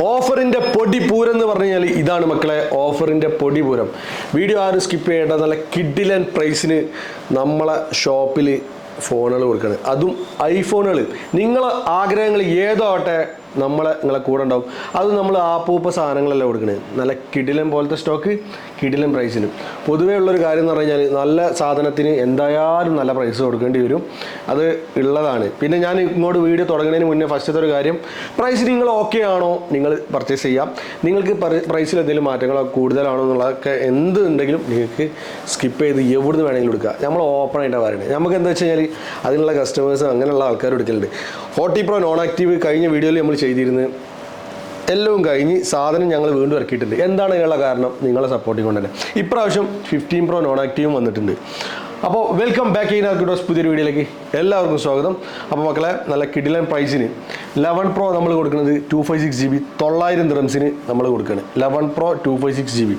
ഓഫറിൻ്റെ പൊടിപൂരം എന്ന് പറഞ്ഞു കഴിഞ്ഞാൽ ഇതാണ് മക്കളെ, ഓഫറിൻ്റെ പൊടിപൂരം. വീഡിയോ ആരും സ്കിപ്പ് ചെയ്യേണ്ട. നല്ല കിഡിലൻ പ്രൈസിന് നമ്മളെ ഷോപ്പിൽ ഫോണുകൾ കൊടുക്കുന്നത്, അതും ഐഫോണുകൾ. നിങ്ങളെ ആഗ്രഹങ്ങൾ ഏതോ ആവട്ടെ, നിങ്ങളെ കൂടെ ഉണ്ടാവും. അത് നമ്മൾ ആപ്പൂപ്പ സാധനങ്ങളല്ല കൊടുക്കുന്നത്. നല്ല കിടിലൻ പോലത്തെ സ്റ്റോക്ക് കിടിലൻ പ്രൈസിന്. പൊതുവേ ഉള്ളൊരു കാര്യം എന്ന് പറഞ്ഞു കഴിഞ്ഞാൽ നല്ല സാധനത്തിന് എന്തായാലും നല്ല പ്രൈസ് കൊടുക്കേണ്ടി വരും, അത് ഉള്ളതാണ്. പിന്നെ ഞാൻ ഇങ്ങോട്ട് വീഡിയോ തുടങ്ങുന്നതിന് മുന്നേ ഫസ്റ്റത്തെ ഒരു കാര്യം, പ്രൈസ് നിങ്ങൾ ഓക്കെ ആണോ നിങ്ങൾ പർച്ചേസ് ചെയ്യാം. നിങ്ങൾക്ക് പ്രൈസിൽ എന്തെങ്കിലും മാറ്റങ്ങളോ കൂടുതലാണോ എന്നുള്ളതൊക്കെ എന്ത് ഉണ്ടെങ്കിലും നിങ്ങൾക്ക് സ്കിപ്പ് ചെയ്ത് എവിടുന്ന് വേണമെങ്കിലും എടുക്കുക. നമ്മൾ ഓപ്പൺ ആയിട്ടാണ് പറയുന്നത്. നമുക്ക് എന്താ വെച്ച് കഴിഞ്ഞാൽ അതിനുള്ള കസ്റ്റമേഴ്സ് അങ്ങനെയുള്ള ആൾക്കാർ എടുക്കലുണ്ട്. 40 Pro നോൺ ആക്റ്റീവ് കഴിഞ്ഞ വീഡിയോയിൽ നമ്മൾ ചെയ്തിരുന്നത് എല്ലാം കഴിഞ്ഞ് സാധനം ഞങ്ങൾ വീണ്ടും ഇറക്കിയിട്ടുണ്ട്. എന്താണ് ഇതിനുള്ള കാരണം? നിങ്ങളെ സപ്പോർട്ടിങ് കൊണ്ട് തന്നെ. ഇപ്രാവശ്യം 15 Pro നോൺ ആക്റ്റീവും വന്നിട്ടുണ്ട്. അപ്പോൾ വെൽക്കം ബാക്ക് ഇൻ ആർക്കിഡോസ് പുതിയൊരു വീഡിയോയിലേക്ക് എല്ലാവർക്കും സ്വാഗതം. അപ്പോൾ മക്കളെ, നല്ല കിടിലൻ പ്രൈസിന് 11 Pro നമ്മൾ കൊടുക്കുന്നത് 256 GB 900 dirhamsന് നമ്മൾ കൊടുക്കുകയാണ്. 11 Pro 256 GB.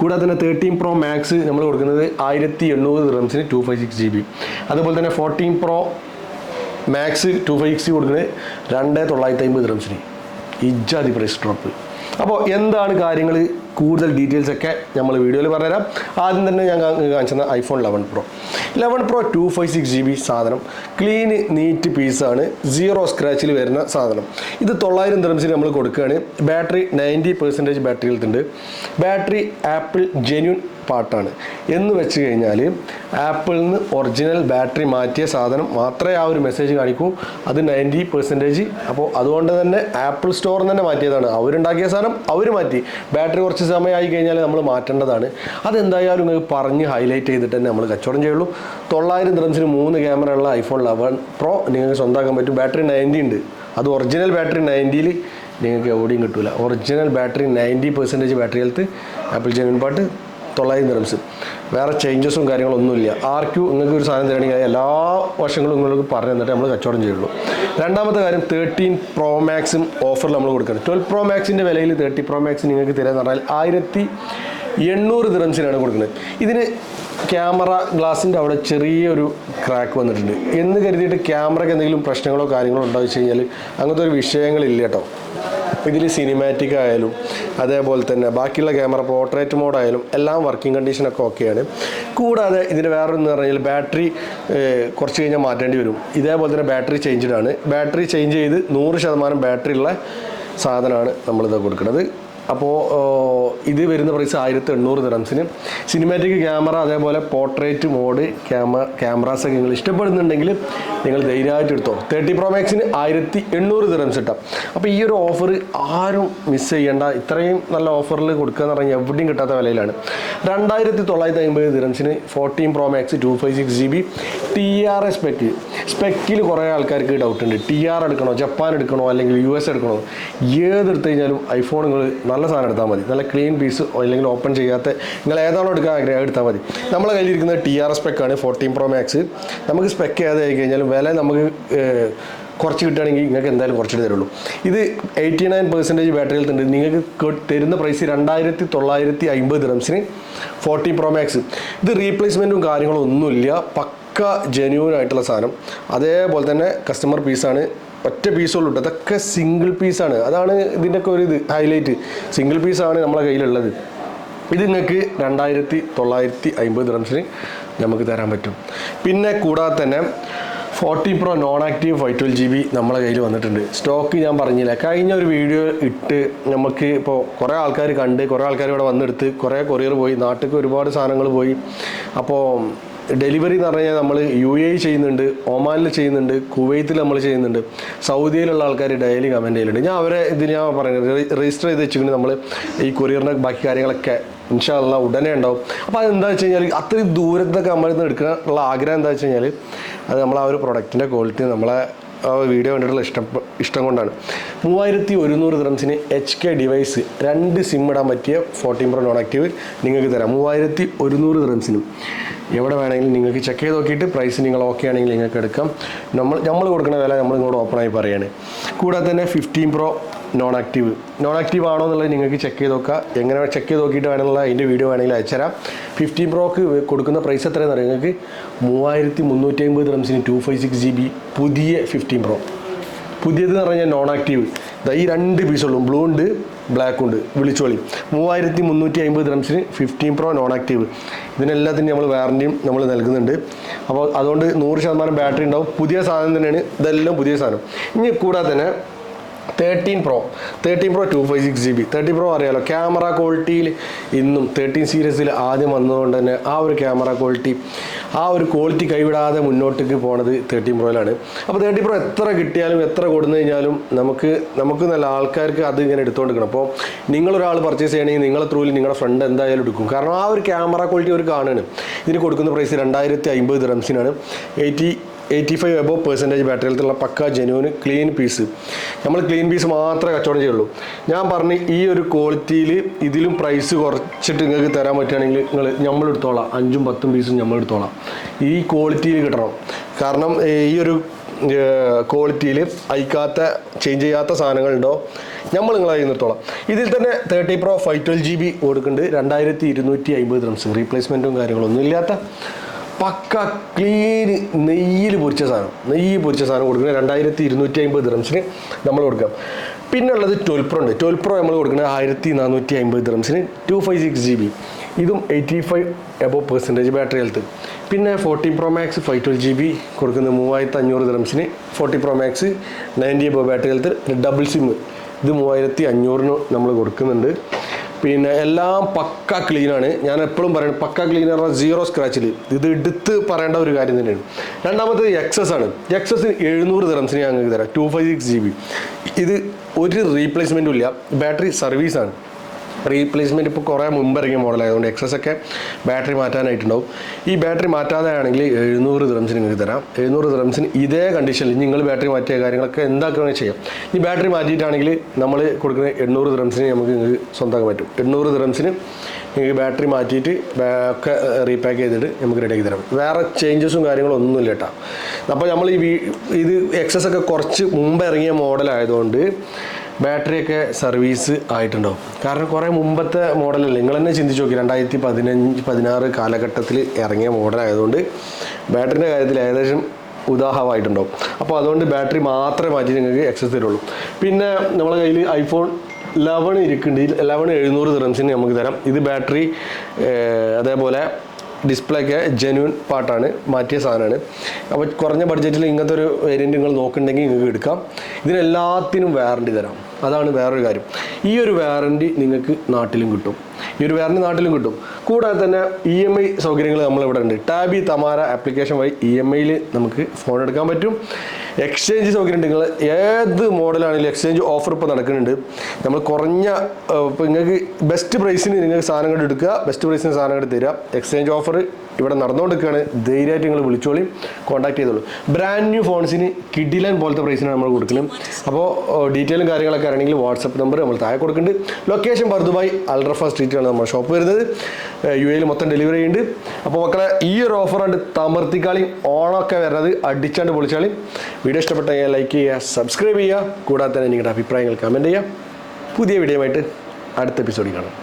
കൂടാതെ തന്നെ 13 Pro Max നമ്മൾ കൊടുക്കുന്നത് 1800 dirhamsന് 256 GB. അതുപോലെ തന്നെ 14 Pro Max 256 കൊടുക്കുന്നത് 2950 dirhamsന്. ഇജാതി പ്രൈസ് ഡ്രോപ്പ്. അപ്പോൾ എന്താണ് കാര്യങ്ങൾ, കൂടുതൽ ഡീറ്റെയിൽസ് ഒക്കെ നമ്മൾ വീഡിയോയിൽ പറഞ്ഞുതരാം. ആദ്യം തന്നെ ഞാൻ കാണിച്ചത് ഐഫോൺ 11 Pro 256 GB സാധനം, ക്ലീന് നീറ്റ് പീസാണ്, 0 സ്ക്രാച്ചിൽ വരുന്ന സാധനം. ഇത് 900 dirhamsന് നമ്മൾ കൊടുക്കുകയാണ്. ബാറ്ററി 90% ബാറ്ററി ഹെൽത്ത് ഉണ്ട്. ബാറ്ററി ആപ്പിൾ ജെന്യൂൻ പാർട്ടാണ് എന്ന് വെച്ച് കഴിഞ്ഞാൽ ആപ്പിളിൽ നിന്ന് ഒറിജിനൽ ബാറ്ററി മാറ്റിയ സാധനം മാത്രമേ ആ ഒരു മെസ്സേജ് കാണിക്കൂ. അത് 90%. അപ്പോൾ അതുകൊണ്ട് തന്നെ ആപ്പിൾ സ്റ്റോറിൽ തന്നെ മാറ്റിയതാണ്. അവരുണ്ടാക്കിയ സാധനം അവർ മാറ്റി. ബാറ്ററി കുറച്ച് സമയമായി കഴിഞ്ഞാൽ നമ്മൾ മാറ്റേണ്ടതാണ്. അതെന്തായാലും നിങ്ങൾക്ക് പറഞ്ഞ് ഹൈലൈറ്റ് ചെയ്തിട്ട് തന്നെ നമ്മൾ കച്ചവടം ചെയ്യുള്ളൂ. 900 dirhamsന് 3 ക്യാമറ ഉള്ള ഐഫോൺ 11 Pro നിങ്ങൾക്ക് സ്വന്തമാക്കാൻ പറ്റും. ബാറ്ററി 90 ഉണ്ട്. അത് ഒറിജിനൽ ബാറ്ററി 90ൽ നിങ്ങൾക്ക് എവിടെയും കിട്ടില്ല. Original battery 90% battery health, apple genuine part, 900 dirhams. വേറെ ചേഞ്ചസും കാര്യങ്ങളൊന്നുമില്ല. RQ നിങ്ങൾക്ക് ഒരു സാധനം തരണമെങ്കിൽ എല്ലാ വർഷങ്ങളും നിങ്ങൾക്ക് പറഞ്ഞു തന്നിട്ട് നമ്മൾ കച്ചവടം ചെയ്യുള്ളൂ. രണ്ടാമത്തെ കാര്യം, 13 Pro Max ഓഫറിൽ നമ്മൾ കൊടുക്കുന്നത്. 12 Pro Maxൻ്റെ വിലയിൽ 30 Pro Max നിങ്ങൾക്ക് തരാമെന്ന് പറഞ്ഞാൽ 1800 dirhamsനാണ് കൊടുക്കുന്നത്. ഇതിന് ക്യാമറ ഗ്ലാസിൻ്റെ അവിടെ ചെറിയൊരു ക്രാക്ക് വന്നിട്ടുണ്ട് എന്ന് കരുതിയിട്ട് ക്യാമറയ്ക്ക് എന്തെങ്കിലും പ്രശ്നങ്ങളോ കാര്യങ്ങളോ ഉണ്ടായി വെച്ച് കഴിഞ്ഞാൽ അങ്ങനത്തെ ഒരു വിഷയങ്ങളില്ല കേട്ടോ. ഇതിൽ സിനിമാറ്റിക് ആയാലും അതേപോലെ തന്നെ ബാക്കിയുള്ള ക്യാമറ പോർട്രേറ്റ് മോഡായാലും എല്ലാം വർക്കിംഗ് കണ്ടീഷനൊക്കെ ഓക്കെയാണ്. കൂടാതെ ഇതിന് വേറൊന്ന് പറഞ്ഞാൽ ബാറ്ററി കുറച്ച് കഴിഞ്ഞാൽ മാറ്റേണ്ടി വരും. ഇതേപോലെ തന്നെ ബാറ്ററി ചേഞ്ച്ഡ് ആണ്. ബാറ്ററി ചേഞ്ച് ചെയ്ത് 100% ബാറ്ററി ഉള്ള സാധനമാണ് നമ്മളിത് കൊടുക്കുന്നത്. അപ്പോൾ ഇത് വരുന്ന പ്രൈസ് 1800 dirhamsന്. സിനിമാറ്റിക് ക്യാമറ അതേപോലെ പോർട്രേറ്റ് മോഡ് ക്യാമറാസൊക്കെ നിങ്ങൾ ഇഷ്ടപ്പെടുന്നുണ്ടെങ്കിൽ നിങ്ങൾ ധൈര്യമായിട്ട് എടുത്തോ. 30 Pro Maxന് 1800 dirhams കിട്ടാം. അപ്പോൾ ഈ ഒരു ഓഫർ ആരും മിസ് ചെയ്യേണ്ട. ഇത്രയും നല്ല ഓഫറിൽ കൊടുക്കുക എന്ന് പറഞ്ഞാൽ എവിടെയും കിട്ടാത്ത വിലയിലാണ്. 2950 dirhamsന് 14 Pro Max 256 GB TR സ്പെക്കിൽ കുറേ ആൾക്കാർക്ക് ഡൗട്ട് ഉണ്ട്. TR എടുക്കണോ, ജപ്പാൻ എടുക്കണോ, അല്ലെങ്കിൽ US എടുക്കണോ? ഏതെടുത്ത് കഴിഞ്ഞാലും ഐഫോണുകൾ നല്ല സാധനം എടുത്താൽ മതി. നല്ല ക്ലീൻ പീസ് അല്ലെങ്കിൽ ഓപ്പൺ ചെയ്യാത്ത നിങ്ങൾ ഏതാണോ എടുക്കാൻ ആഗ്രഹം എടുത്താൽ മതി. നമ്മളെ കയ്യിലിരിക്കുന്നത് TR സ്പെക്കാണ് 14 Pro Max. നമുക്ക് സ്പെക്ക് ചെയ്യാതെ ആയി കഴിഞ്ഞാലും വില നമുക്ക് കുറച്ച് കിട്ടുകയാണെങ്കിൽ നിങ്ങൾക്ക് എന്തായാലും കുറച്ചിട്ട് തരുള്ളൂ. ഇത് 89% ബാറ്ററി ഹെൽത്ത് ഉണ്ട്. നിങ്ങൾക്ക് തരുന്ന പ്രൈസ് 2950 dirhamsന് 14 Pro Max. ഇത് റീപ്ലേസ്മെൻറ്റും കാര്യങ്ങളും ഒന്നുമില്ല. പക്ക ജെന്യൂൻ ആയിട്ടുള്ള സാധനം. അതേപോലെ തന്നെ കസ്റ്റമർ പീസാണ്. ഒറ്റ പീസുള്ളൂ. അതൊക്കെ സിംഗിൾ പീസാണ്. അതാണ് ഇതിൻ്റെയൊക്കെ ഒരു ഇത് ഹൈലൈറ്റ്. സിംഗിൾ പീസാണ് നമ്മളെ കയ്യിലുള്ളത്. ഇത് നിങ്ങൾക്ക് 2950 dirhamsന് നമുക്ക് തരാൻ പറ്റും. പിന്നെ കൂടാതെ തന്നെ 40 Pro നോൺ ആക്റ്റീവ് 512 GB നമ്മളെ കയ്യിൽ വന്നിട്ടുണ്ട്. സ്റ്റോക്ക് ഞാൻ പറഞ്ഞില്ല, കഴിഞ്ഞ ഒരു വീഡിയോ ഇട്ട് നമുക്ക് ഇപ്പോൾ കുറേ ആൾക്കാർ കണ്ട്, കുറേ ആൾക്കാർ ഇവിടെ വന്നെടുത്ത്, കുറേ കൊറിയർ പോയി, നാട്ടിലേക്ക് ഒരുപാട് സാധനങ്ങൾ പോയി. അപ്പോൾ ഡെലിവറി എന്ന് പറഞ്ഞു കഴിഞ്ഞാൽ നമ്മൾ UAE ചെയ്യുന്നുണ്ട്, ഒമാനിൽ ചെയ്യുന്നുണ്ട്, കുവൈത്തിൽ നമ്മൾ ചെയ്യുന്നുണ്ട്, സൗദിയിലുള്ള ആൾക്കാർ ഡെയിലി കമൻറ്റ് ചെയ്യുന്നുണ്ട്. ഞാൻ അവരെ ഞാൻ പറയുന്നത് രജിസ്റ്റർ ചെയ്ത് വെച്ചിട്ടുണ്ട്. നമ്മൾ ഈ കൊറിയറിൻ്റെ ബാക്കി കാര്യങ്ങളൊക്കെ ഇൻഷാ അല്ലാ ഉടനെ ഉണ്ടാവും. അപ്പോൾ അതെന്താ വെച്ച് കഴിഞ്ഞാൽ അത്രയും ദൂരത്തൊക്കെ നമ്മളിൽ നിന്ന് എടുക്കാനുള്ള ആഗ്രഹം എന്താ വെച്ച് കഴിഞ്ഞാൽ അത് നമ്മൾ ആ ഒരു പ്രൊഡക്റ്റിൻ്റെ ക്വാളിറ്റി നമ്മളെ ആ വീഡിയോ കണ്ടിട്ടുള്ള ഇഷ്ടം കൊണ്ടാണ്. 3100 dirhamsന് HK ഡിവൈസ് 2 സിം ഇടാൻ പറ്റിയ 14 Pro നോൺ ആക്റ്റീവ് നിങ്ങൾക്ക് തരാം. 3100 dirhamsനും എവിടെ വേണമെങ്കിലും നിങ്ങൾക്ക് ചെക്ക് ചെയ്ത് നോക്കിയിട്ട് പ്രൈസ് നിങ്ങൾ ഓക്കെ ആണെങ്കിൽ നിങ്ങൾക്ക് എടുക്കാം. നമ്മൾ കൊടുക്കുന്ന വില നമ്മൾ ഇങ്ങോട്ട് ഓപ്പണായി പറയുകയാണ്. കൂടാതെ തന്നെ 15 Pro നോൺ ആക്റ്റീവ് ആണോ എന്നുള്ളത് നിങ്ങൾക്ക് ചെക്ക് ചെയ്ത് നോക്കുക. എങ്ങനെ ചെക്ക് ചെയ്ത് നോക്കിയിട്ട് വേണമെന്നുള്ള അതിൻ്റെ വീഡിയോ വേണമെങ്കിൽ അയച്ചുതരാം. 15 Proക്ക് കൊടുക്കുന്ന പ്രൈസ് എത്രയെന്ന് അറിയാം നിങ്ങൾക്ക്? 3350 dirhamsന് 256 GB പുതിയ 15 Pro. പുതിയത് എന്ന് പറഞ്ഞാൽ നോൺ ആക്റ്റീവ് ഈ 2 പീസുള്ളൂ, ബ്ലൂ ഉണ്ട് ബ്ലാക്ക് ഉണ്ട്. വിളിച്ചോളി 3350 ദിർഹംസിന് 15 Pro നോൺ ആക്റ്റീവ്. ഇതിനെല്ലാത്തിനും നമ്മൾ വാറണ്ടിയും നമ്മൾ നൽകുന്നുണ്ട്. അപ്പോൾ അതുകൊണ്ട് 100% ബാറ്ററി ഉണ്ടാവും. പുതിയ സാധനം തന്നെയാണ്, ഇതെല്ലാം പുതിയ സാധനം. ഇനി കൂടാതെ തന്നെ 13 Pro 256GB 13 Pro അറിയാലോ, ക്യാമറ ക്വാളിറ്റിയിൽ ഇന്നും 13 സീരീസിൽ ആദ്യം വന്നതുകൊണ്ട് തന്നെ ആ ഒരു ക്യാമറ ക്വാളിറ്റി കൈവിടാതെ മുന്നോട്ടേക്ക് പോണത് 13 Proയിലാണ്. അപ്പോൾ 13 Pro എത്ര കിട്ടിയാലും എത്ര കൊടുന്നു കഴിഞ്ഞാലും നമുക്ക് നല്ല ആൾക്കാർക്ക് അത് ഇങ്ങനെ എടുത്തുകൊണ്ടിരിക്കണം. അപ്പോൾ നിങ്ങളൊരാൾ പർച്ചേസ് ചെയ്യണമെങ്കിൽ നിങ്ങളെ ത്രൂവിൽ നിങ്ങളുടെ ഫ്രണ്ട് എന്തായാലും എടുക്കും. കാരണം ആ ഒരു ക്യാമറ ക്വാളിറ്റി ഒരു കാണുകയാണ്. ഇതിന് കൊടുക്കുന്ന പ്രൈസ് 2050 ദിർഹംസിനാണ്. 85 above% ബാറ്ററി ഹെൽത്തുള്ള പക്ക ജെന്യൂന് ക്ലീൻ പീസ്. നമ്മൾ ക്ലീൻ പീസ് മാത്രമേ കച്ചവടം ചെയ്യുള്ളൂ. ഞാൻ പറഞ്ഞ് ഈ ഒരു ക്വാളിറ്റിയിൽ ഇതിലും പ്രൈസ് കുറച്ചിട്ട് നിങ്ങൾക്ക് തരാൻ പറ്റുകയാണെങ്കിൽ നമ്മൾ എടുത്തോളാം. 5ഉം 10ഉം പീസും നമ്മൾ എടുത്തോളാം. ഈ ക്വാളിറ്റിയിൽ കിട്ടണം. കാരണം ഈ ഒരു ക്വാളിറ്റിയിൽ അയക്കാത്ത ചേഞ്ച് ചെയ്യാത്ത സാധനങ്ങളുണ്ടോ നമ്മൾ നിങ്ങളെ കയ്യിൽ നിർത്തോളാം. ഇതിൽ തന്നെ 30 Pro 512GB കൊടുക്കുന്നുണ്ട്. 2250 ദിർഹംസ്. റീപ്ലേസ്മെൻറ്റും കാര്യങ്ങളൊന്നും ഇല്ലാത്ത പക്ക ക്ലീൻ നെയ്യിൽ പൊരിച്ച സാധനം കൊടുക്കുന്നത് 2250 ദിർഹംസിന് നമ്മൾ കൊടുക്കാം. പിന്നെ ഉള്ളത് 12 Pro ഉണ്ട്. 12 Pro നമ്മൾ കൊടുക്കുന്നത് 1450 ദിർഹംസിന് 256GB. ഇതും 85 above% ബാറ്ററി ഹെൽത്ത്. പിന്നെ 14 Pro Max 512GB കൊടുക്കുന്നത് 3500 ദിർഹംസിന്. 40 Pro Max 90 above battery health double SIM. ഇത് 3500 നമ്മൾ കൊടുക്കുന്നുണ്ട്. പിന്നെ എല്ലാം പക്ക ക്ലീനാണ്. ഞാൻ എപ്പോഴും പറയുന്നത് പക്ക ക്ലീൻ പറഞ്ഞാൽ 0 സ്ക്രാച്ചിൽ. ഇത് എടുത്ത് പറയേണ്ട ഒരു കാര്യം തന്നെയാണ്. രണ്ടാമത്തേത് എക്സസ് ആണ്. എക്സസ് 700 ദിർഹംസിന് ഞങ്ങൾക്ക് തരാം. 256GB. ഇത് ഒരു റീപ്ലേസ്മെൻറ്റും ഇല്ല. ബാറ്ററി സർവീസാണ്. റീപ്ലേസ്മെൻറ്റ് ഇപ്പോൾ കുറേ മുമ്പ് ഇറങ്ങിയ മോഡലായതുകൊണ്ട് എക്സസ് ഒക്കെ ബാറ്ററി മാറ്റാനായിട്ടുണ്ടാവും. ഈ ബാറ്ററി മാറ്റാതെ ആണെങ്കിൽ 700 ദിർഹംസിന് നിങ്ങൾക്ക് തരാം. 700 ദിർഹംസിന് ഇതേ കണ്ടീഷനിൽ നിങ്ങൾ ബാറ്ററി മാറ്റിയ കാര്യങ്ങളൊക്കെ എന്താക്കുകയാണെങ്കിൽ ചെയ്യാം. ഈ ബാറ്ററി മാറ്റിയിട്ടാണെങ്കിൽ നമ്മൾ കൊടുക്കുന്ന 800 ദിർഹംസിന് നമുക്ക് നിങ്ങൾക്ക് സ്വന്തമാക്കാൻ പറ്റും. 800 ദിർഹംസിന് നിങ്ങൾക്ക് ബാറ്ററി മാറ്റിയിട്ട് ഒക്കെ റീപാക്ക് ചെയ്തിട്ട് നമുക്ക് റെഡിയാക്കി തരാം. വേറെ ചേഞ്ചസും കാര്യങ്ങളും ഒന്നുമില്ല കേട്ടോ. അപ്പോൾ നമ്മൾ ഇത് എക്സസ് ഒക്കെ കുറച്ച് മുമ്പ് ഇറങ്ങിയ മോഡലായതുകൊണ്ട് ബാറ്ററിയൊക്കെ സർവീസ് ആയിട്ടുണ്ടാവും. കാരണം കുറേ മുമ്പത്തെ മോഡലല്ലേ, നിങ്ങൾ തന്നെ ചിന്തിച്ച് നോക്കി. 2015-16 കാലഘട്ടത്തിൽ ഇറങ്ങിയ മോഡലായതുകൊണ്ട് ബാറ്ററിൻ്റെ കാര്യത്തിൽ ഏകദേശം ഉദാഹരണമായിട്ടുണ്ടാവും. അപ്പോൾ അതുകൊണ്ട് ബാറ്ററി മാത്രമേ മാറ്റി നിങ്ങൾക്ക് എക്സസ് തരുള്ളൂ. പിന്നെ നമ്മളെ കയ്യിൽ iPhone 11 ഇരിക്കുന്നുണ്ട്. 11 700 ദിർഹംസിന് നമുക്ക് തരാം. ഇത് ബാറ്ററി അതേപോലെ ഡിസ്പ്ലേ ഒക്കെ ജെന്യൂൻ പാർട്ടാണ്, മാറ്റിയ സാധനമാണ്. അപ്പോൾ കുറഞ്ഞ ബഡ്ജറ്റിൽ ഇങ്ങനത്തെ ഒരു വേരിയൻറ്റ് നിങ്ങൾ നോക്കുന്നുണ്ടെങ്കിൽ നിങ്ങൾക്ക് എടുക്കാം. ഇതിനെല്ലാത്തിനും വാറണ്ടി തരാം. അതാണ് വേറൊരു കാര്യം. ഈ ഒരു വാറണ്ടി നിങ്ങൾക്ക് നാട്ടിലും കിട്ടും. കൂടാതെ തന്നെ EMI സൗകര്യങ്ങൾ നമ്മളിവിടെ ഉണ്ട്. ടാബി തമാര ആപ്ലിക്കേഷൻ വഴി EMIയിൽ നമുക്ക് ഫോൺ എടുക്കാൻ പറ്റും. എക്സ്ചേഞ്ച് സൗകര്യം ഉണ്ട്. നിങ്ങൾ ഏത് മോഡലാണെങ്കിലും എക്സ്ചേഞ്ച് ഓഫർ ഇപ്പോൾ നടക്കുന്നുണ്ട്. നമ്മൾ കുറഞ്ഞ ഇപ്പോൾ നിങ്ങൾക്ക് ബെസ്റ്റ് പ്രൈസിന് നിങ്ങൾക്ക് സാധനങ്ങൾ എടുക്കുക, ബെസ്റ്റ് പ്രൈസിന് സാധനങ്ങൾ തരിക. എക്സ്ചേഞ്ച് ഓഫർ ഇവിടെ നടന്നുകൊണ്ടിരിക്കുകയാണ്. ധൈര്യമായിട്ട് നിങ്ങൾ വിളിച്ചോളിയും, കോൺടാക്ട് ചെയ്തോളൂ. ബ്രാൻഡ് ന്യൂ ഫോൺസിന് കിഡിലൻ പോലത്തെ പ്രൈസിനാണ് നമ്മൾ കൊടുക്കലും. അപ്പോൾ ഡീറ്റെയിലും കാര്യങ്ങളൊക്കെ ആണെങ്കിൽ വാട്സപ്പ് നമ്പർ നമ്മൾ താഴെ കൊടുക്കുന്നുണ്ട്. ലൊക്കേഷൻ ബർദുബായ് അൽറഫ സ്ട്രീറ്റിലാണ് നമ്മുടെ ഷോപ്പ് വരുന്നത്. UAE മൊത്തം ഡെലിവറി ഉണ്ട്. അപ്പോൾ മക്കളെ ഈ ഒരു ഓഫർ ഉണ്ട്, തമർത്തിക്കാളിയും ഓണമൊക്കെ വരുന്നത് അടിച്ചാണ്ട് പൊളിച്ചാളിയും. വീഡിയോ ഇഷ്ടപ്പെട്ടെങ്കിൽ ലൈക്ക് ചെയ്യുക, സബ്സ്ക്രൈബ് ചെയ്യുക. കൂടാതെ തന്നെ നിങ്ങളുടെ അഭിപ്രായങ്ങൾ കമൻറ്റ് ചെയ്യുക. പുതിയ വീഡിയോ ആയിട്ട് അടുത്ത എപ്പിസോഡിൽ കാണാം.